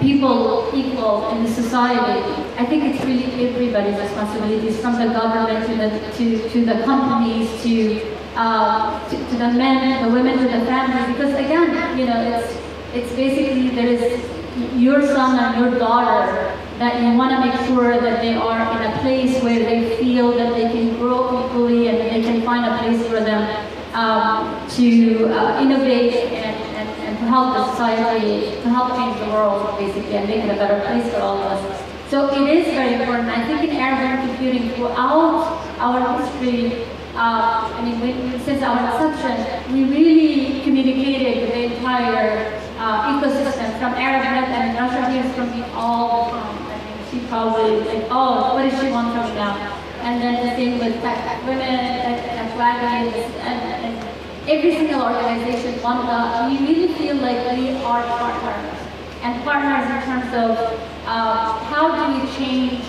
people equal in the society. I think it's really everybody's responsibilities, from the government to the companies to the men, the women, to the families. Because again, it's basically there is your son and your daughter that you want to make sure that they are in a place where they feel that they can grow equally and they can find a place for them to innovate and to help the society, to help change the world, basically, and make it a better place for all of us. So it is very important. I think in Arab computing, throughout our history, since our inception, we really communicated with the entire ecosystem, from ArabNET, and Racha hears from me all the time. She probably like, oh, what does she want from now? and then the same with women, TechWadi, and every single organization, Wanda, we really feel like we are partners. And partners in terms of how do we change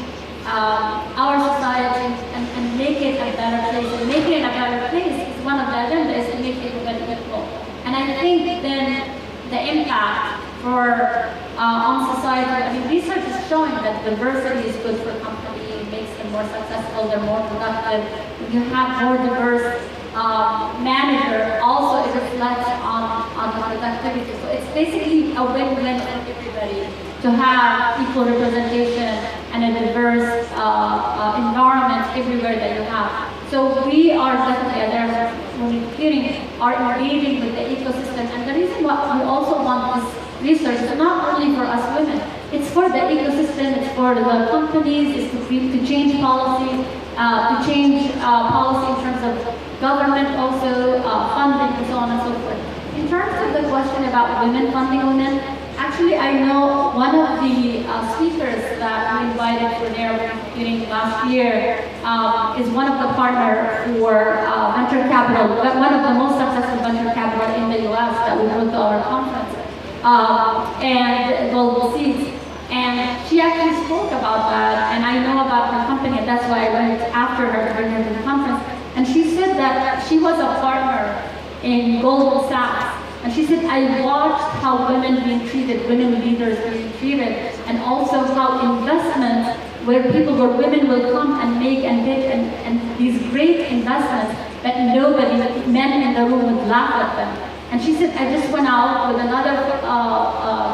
our society and make it a better place. And making it a better place is one of the agendas to make everybody equal. And I think then the impact on society, I mean, research is showing that diversity is good for companies, it makes them more successful, they're more productive. When you have more diverse manager, also it reflects on the productivity. So it's basically a win-win for everybody to have equal representation and a diverse environment everywhere that you have. So we are definitely at computing, are engaging with the ecosystem, and the reason why we also want this research is not only for us women, it's for the ecosystem, it's for the companies, it's to change policy, to change policy in terms of government also, funding and so on and so forth. In terms of the question about women funding women, actually I know one of the speakers that we invited for their meeting last year is one of the partners for venture capital, one of the most successful venture capital in the US that we brought to our conference, and Global Seeds. And she actually spoke about that, and I know about her company, and that's why I went after her to bring her to the conference. And she said that she was a partner in Goldman Sachs. And she said, I watched how women being treated, women leaders being treated, and also how investments where women will come and make and pitch and these great investments that men in the room would laugh at them. And she said, I just went out with another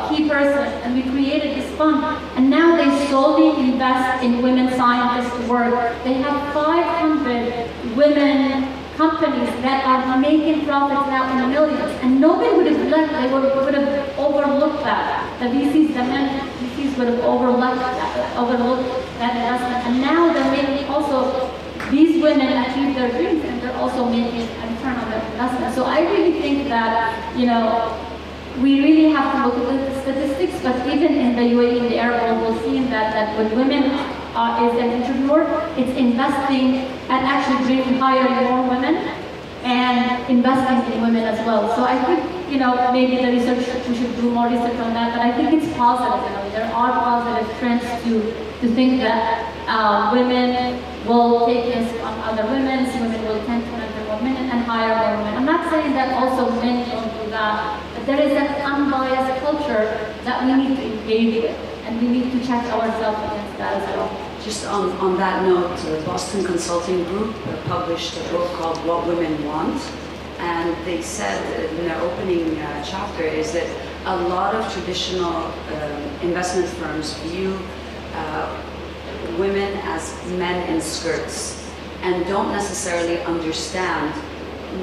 key person and we created this fund. And now they solely invest in women scientists' work. They have 500 women companies that are making profits now in the millions. And nobody would have would have overlooked that. The VCs, the men VCs would have overlooked that investment. And now they're making also, these women achieve their dreams and they're also making a return on their investment. So I really think that, we really have to look at the statistics, but even in the UAE, in the Arab world, we're seeing that when women is an entrepreneur, it's investing and actually bringing hiring more women and investing in women as well. So I think, maybe the research, we should do more research on that, but I think it's positive. There are positive trends to think that women will take this on other women will tend to mentor more women and hire more women. I'm not saying that also men don't do that, but there is an unbiased culture that we need to engage with, and we need to check ourselves against that as well.
Just on that note, the Boston Consulting Group published a book called What Women Want, and they said in their opening chapter is that a lot of traditional investment firms view women as men in skirts and don't necessarily understand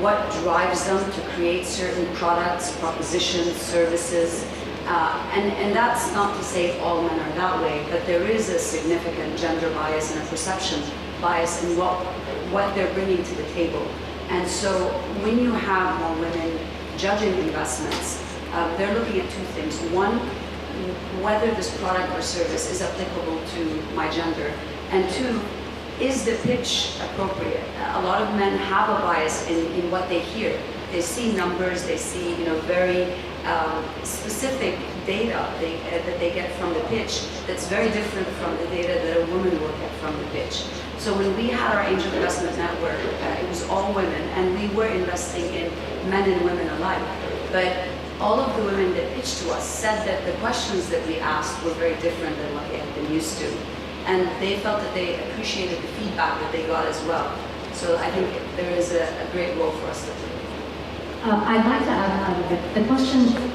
what drives them to create certain products, propositions, services. And that's not to say all men are that way, but there is a significant gender bias and a perception bias in what they're bringing to the table. And so when you have more women judging investments, they're looking at two things. One, whether this product or service is applicable to my gender. And two, is the pitch appropriate? A lot of men have a bias in what they hear. They see numbers, they see very specific data that they get from the pitch that's very different from the data that a woman will get from the pitch. So when we had our angel investment network, it was all women, and we were investing in men and women alike. But all of the women that pitched to us said that the questions that we asked were very different than what they had been used to. And they felt that they appreciated the feedback that they got as well. So I think there is a great role for us to play.
I'd like to add a little bit. The question,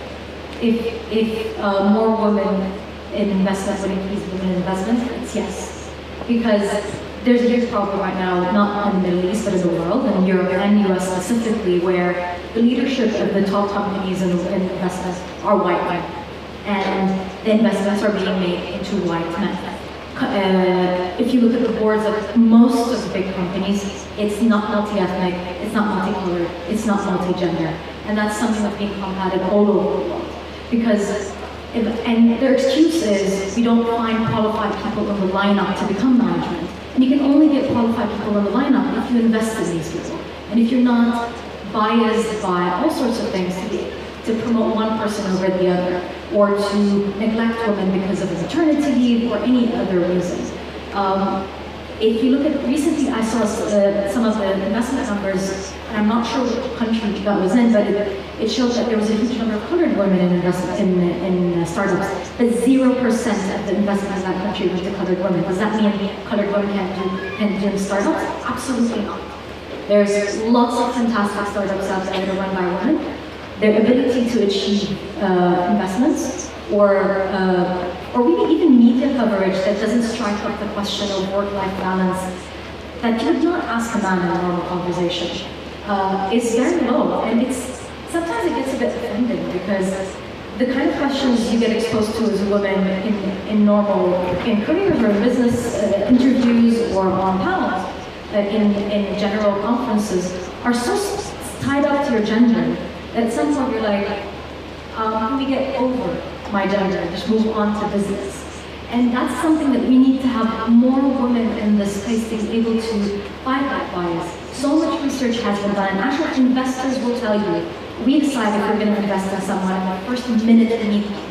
if more women in investment would increase women in investment, it's yes. Because there's a huge problem right now, not in the Middle East, but in the world, in Europe and US specifically, where the leadership of the top companies in investments are white men. And the investments are being made into white men. If you look at the boards of most of the big companies, it's not multi-ethnic, it's not multicolored, it's not multi-gender. And that's something that's being combated all over the world. Because, and their excuse is, we don't find qualified people in the lineup to become management. And you can only get qualified people in the lineup if you invest in these people. And if you're not biased by all sorts of things to promote one person over the other, or to neglect women because of maternity leave or any other reason. If you look at recently, I saw some of the investment numbers, and I'm not sure what country that was in, but it showed that there was a huge number of colored women in startups, but 0% of the investment in that country went to colored women. Does that mean colored women can't do startups? Absolutely not. There's lots of fantastic startups out there that are run by women. Their ability to achieve investments, or really even media coverage that doesn't strike up the question of work-life balance that you would not ask a man in a normal conversation is very low. And sometimes it gets a bit offending because the kind of questions you get exposed to as a woman in careers or in business interviews or on panels, in general conferences, are so tied up to your gender. At some point you're like, can we get over my gender and just move on to business? And that's something that we need to have more women in this space to be able to fight that bias. So much research has been done, and actual investors will tell you, we decide if we're going to invest in someone in the first minute we meet them.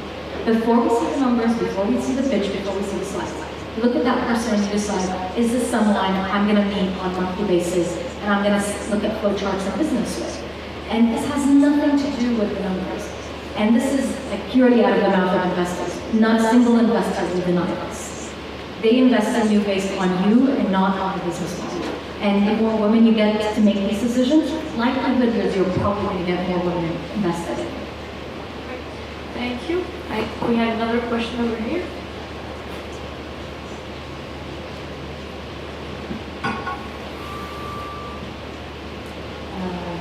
Before we see the numbers, before we see the pitch, before we see the slides. You look at that person and you decide, is this someone I'm going to meet on a monthly basis, and I'm going to look at flow charts and business with? And this has nothing to do with the numbers. And this is purely out of the mouth of investors. Not a single investor will deny us. They invest in you based on you and not on the business model. And the more women you get to make these decisions, likelihood is you're probably going to get more women invested in.
Thank you. We have another question over here.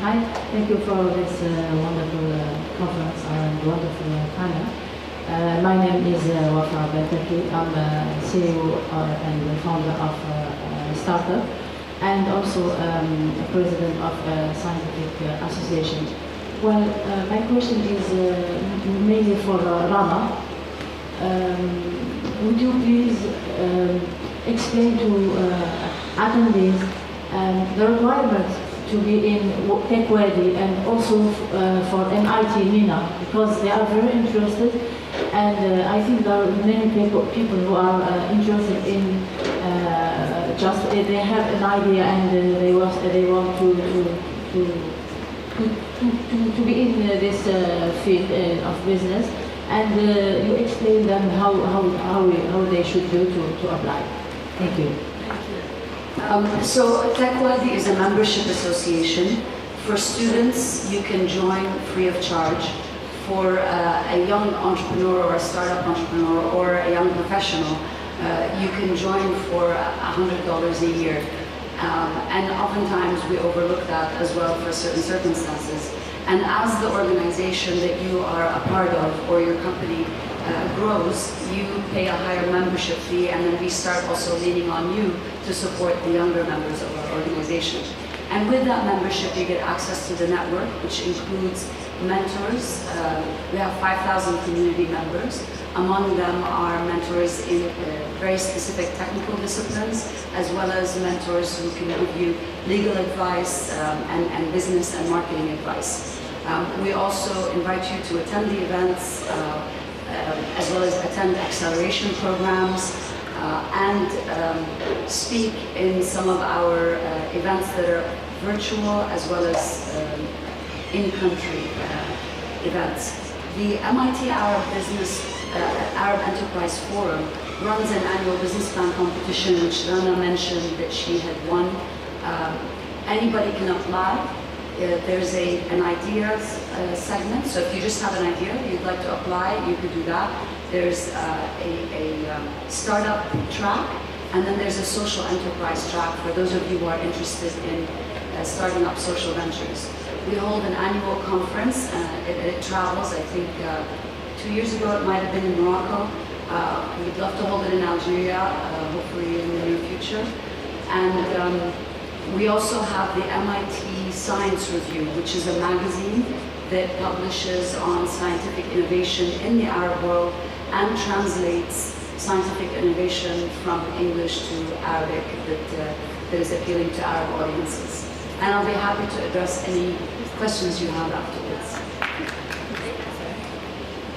Hi, thank you for this wonderful conference and wonderful panel. My name is Bencheikh. I'm CEO and founder of a startup, and also president of a scientific association. Well, my question is mainly for Rama. Would you please explain to attendees the requirements to be in TechWadi and also for MIT MENA, because they are very interested, and I think there are many people who are interested in just they have an idea and they want to be in this field of business, and you explain them how they should do to apply. Thank you.
So TechWadi is a membership association. For students, you can join free of charge. For a young entrepreneur or a startup entrepreneur or a young professional, you can join for $100 a year. And oftentimes we overlook that as well for certain circumstances. And as the organization that you are a part of or your company grows, you pay a higher membership fee, and then we start also leaning on you to support the younger members of our organization. And with that membership, you get access to the network, which includes mentors. We have 5,000 community members. Among them are mentors in very specific technical disciplines, as well as mentors who can give you legal advice and business and marketing advice. We also invite you to attend the events, as well as attend acceleration programs, and speak in some of our events that are virtual as well as in-country events. The MIT Arab Enterprise Forum runs an annual business plan competition, which Rama mentioned that she had won. Anybody can apply. There's an ideas segment, so if you just have an idea, you'd like to apply, you could do that. There's a startup track, and then there's a social enterprise track for those of you who are interested in starting up social ventures. We hold an annual conference, it travels. I think 2 years ago it might have been in Morocco. We'd love to hold it in Algeria, hopefully in the near future. And we also have the MIT Science Review, which is a magazine that publishes on scientific innovation in the Arab world and translates scientific innovation from English to Arabic that is appealing to Arab audiences. And I'll be happy to address any questions you have afterwards.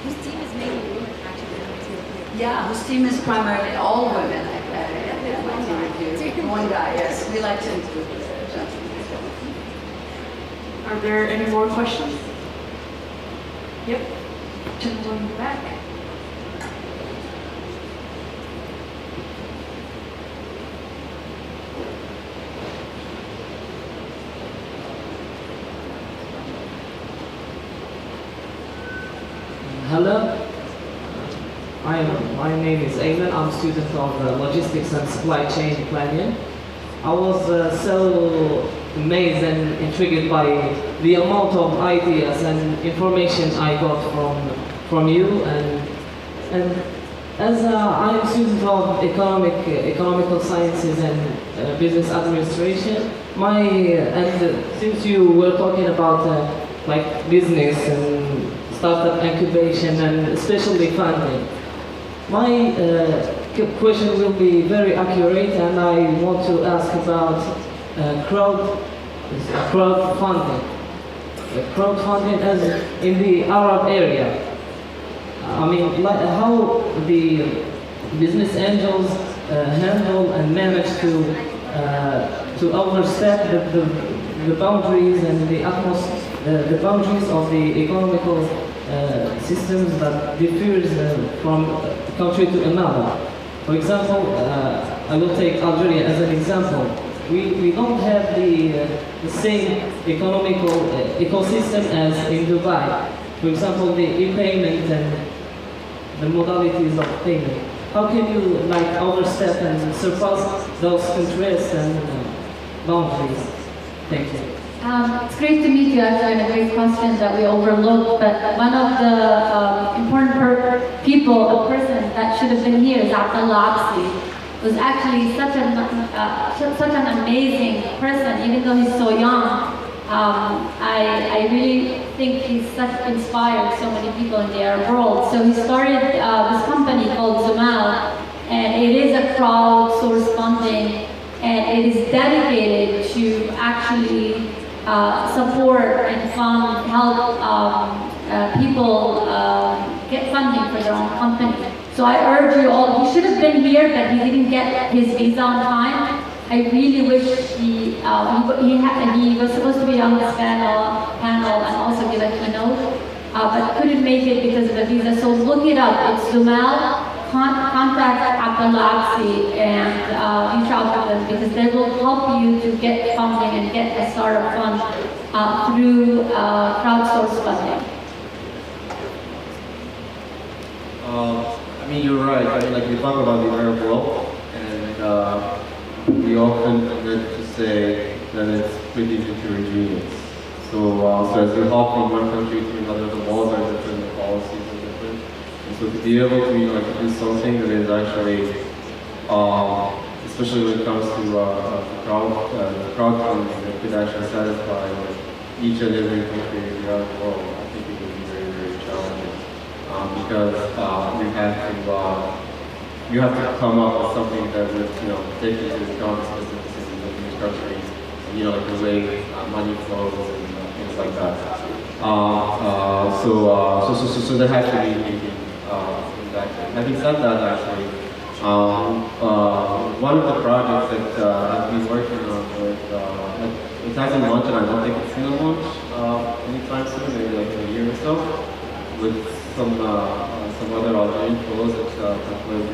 Whose team is mainly women, actually?
Yeah, whose team is primarily all women. My team review. One guy, yes. We like to include gentlemen as well.
Are there any more questions? Yep. Gentleman in the back.
Hello, my name is Amel. I'm a student of Logistics and Supply Chain Planning. I was so amazed and intrigued by the amount of ideas and information I got from you, and as I'm a student of economical sciences and business administration, since you were talking about like business and startup incubation and especially funding, my question will be very accurate, and I want to ask about crowdfunding. Crowdfunding as in the Arab area. I mean, like how the business angels handle and manage to overstep the boundaries and the boundaries of the economical systems that differs from country to another. For example, I will take Algeria as an example. We don't have the same economical ecosystem as in Dubai. For example, the e-payment and the modalities of payment. How can you like overstep and surpass those interests and boundaries? Thank you.
It's great to meet you, actually, and a great question that we overlooked. But one of the important a person that should have been here is Abdullah was actually such an amazing person, even though he's so young. I really think he's inspired so many people in the Arab world. So he started this company called Zumal, and it is a crowdsourced funding, and it is dedicated to actually support and help people get funding for their own company. So I urge you all, he should have been here, but he didn't get his visa on time. I really wish he was supposed to be on this panel and also give a keynote, but couldn't make it because of the visa. So look it up. It's Zumal. Contact Abdullah and reach out to them because they will help you to get funding and get a startup fund through crowdsourced funding.
I mean, you're right. I mean, like we talk about the Arab world, and we often forget to say that it's pretty heterogeneous. So as you hop from one country to another, the laws are different, the policies are different. And so to be able to, do something that is actually, especially when it comes to crowdfunding, that could actually satisfy each and every country in the Arab world, I think it would be very, very challenging. Because you have to come up with something that would, take into account the specificities of each country, and, like the way money flows and things like that. So there has to be thinking in that. Having said that, actually, one of the projects that I've been working on with, it hasn't launched, and I don't think it's going to launch anytime soon, maybe like in a year or so, with some other Algerian fellows that live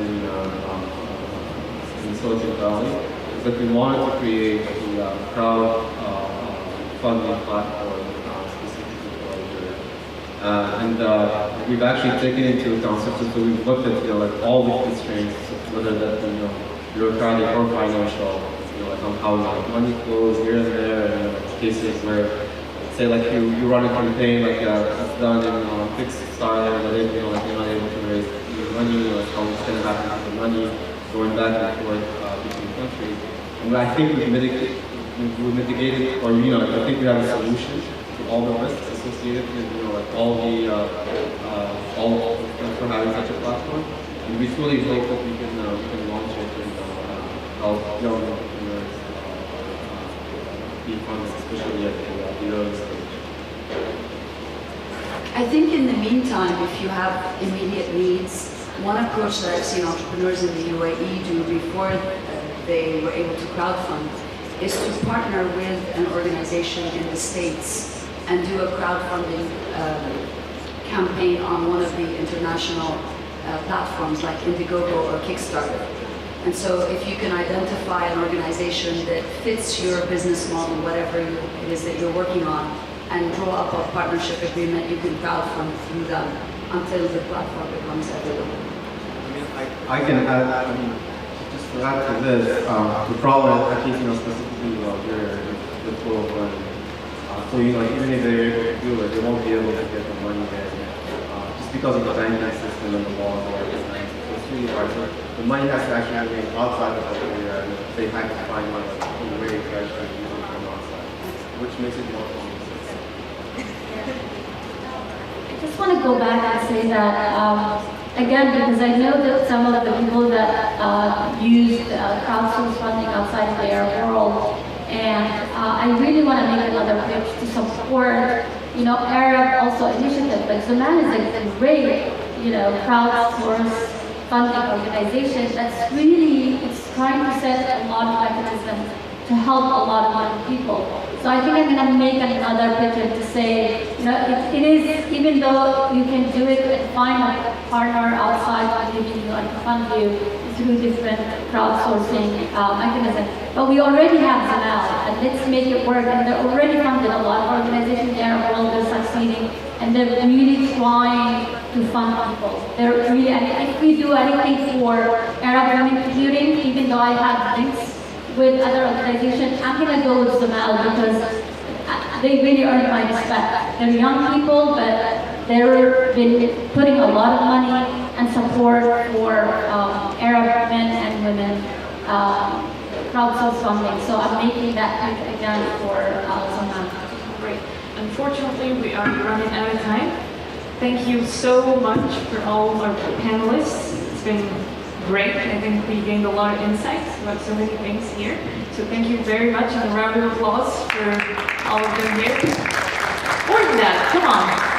in Silicon Valley, is that we wanted to create a crowd funding platform specifically for Algeria. And we've actually taken into account, so we've looked at like all the constraints, whether that bureaucratic or financial, like on how money flows here and there, and cases where, say, like you run a campaign like it's done in fixed style, that you're not able to raise money, like how it's going to happen to the money going back and forth between countries. And I think we've mitigated, or I think we have a solution to all the risks associated with all for having such a platform. And we truly hope that we can launch it and help young entrepreneurs be funded, especially at the early stage.
I think in the meantime, if you have immediate needs, one approach that I've seen entrepreneurs in the UAE do before they were able to crowdfund is to partner with an organization in the States and do a crowdfunding campaign on one of the international platforms like Indiegogo or Kickstarter. And so if you can identify an organization that fits your business model, whatever it is that you're working on, and draw up a partnership agreement, you can crowdfund through them until the platform becomes available.
I can add, just to add to this, the problem, at least, specifically in Algeria, is the flow of money. So, even if they're able to do it, they won't be able to get the money there, just because of the banking system and the laws that are designed. So it's really hard. So the money has to actually remain outside of Algeria, and they have to find money in a way to actually use it from outside, which makes it more complicated.
I just want to go back and say that, again, because I know that some of the people that used crowdsource funding outside of the Arab world, and I really want to make another pitch to support, Arab also initiative. Like Zaman is a great, crowdsource funding organization that's really, it's trying to set a lot of mechanisms to help a lot of young people. So I think I'm going to make another picture to say, it is, even though you can do it and find a partner outside giving you and fund you through different crowdsourcing mechanisms. But we already have Zaman, and let's make it work. And they're already funded a lot of organizations in the Arab world, they're succeeding, and they're really trying to fund people. They're really, and if we do anything for Arab women computing, even though I have links with other organizations, I'm going to go with Zaman because they really earn my respect. They're young people, but they've been putting a lot of money and support for Arab men and women crowdsource funding. So I'm making that point again for Zaman.
Great. Unfortunately, we are running out of time. Thank you so much for all of our panelists. It's been great. I think we gained a lot of insights about so many things here. So thank you very much, and a round of applause for all of them here. More than that, come on.